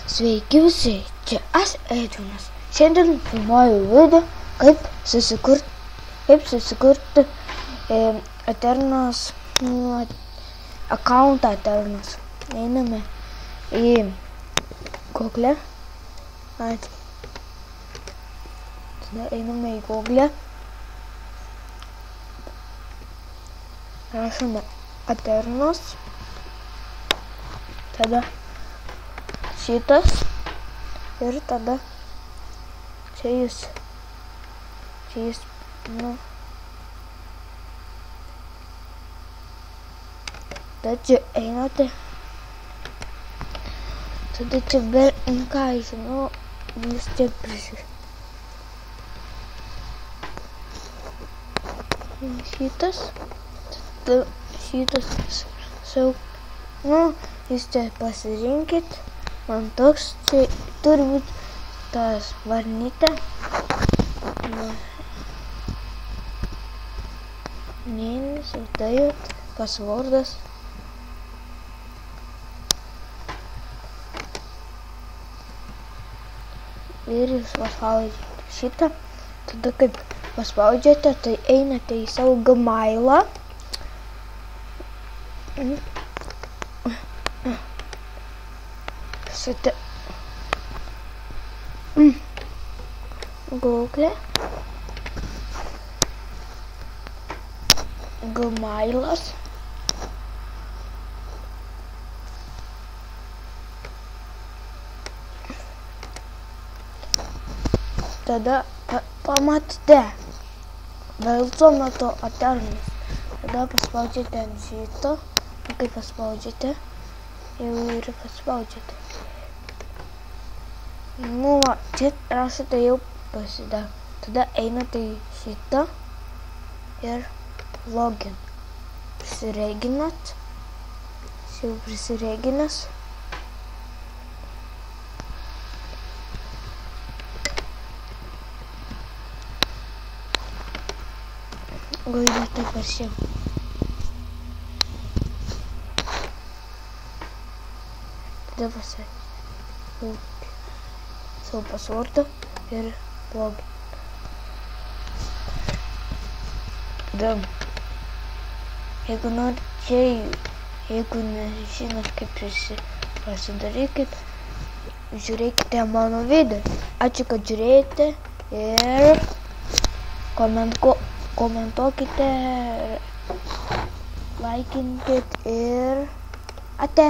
Sveiki visi, čia aš Edvinas. Šiandien filmuoju video, kaip susikurti Eternos accountą Eternos. Einame į Google. Tada einame į Google. Rašome Eternos. Tada šitas ir tada čia jūs tada čia einate, tada čia ką žinau, vis tiek šitas jūs čia pasirinkit. Man toks čia turi būti tas varnytė. Mėnesį, tai pasvordas. Ir jūs paspaudžiate šitą. Tada kaip paspaudžiate, tai einate į savo Gmailą. Google Gmailas. Tada pamatėte velso metu Eternos. Tada paspaudžiate ant šito. Kai paspaudžiate, jau ir paspaudžiate. Čia rašote jau pasidaro. Tada einate į šitą ir login. Prisireginat. Jau prisireginęs. Gaidate pasiim. Tada pasakyti savo pasvordą ir login. Tada, jeigu nežinot kaip pasidarykit, žiūrėkite mano video. Ačiū, kad žiūrėjote ir komentuokite, laikinkit ir ate.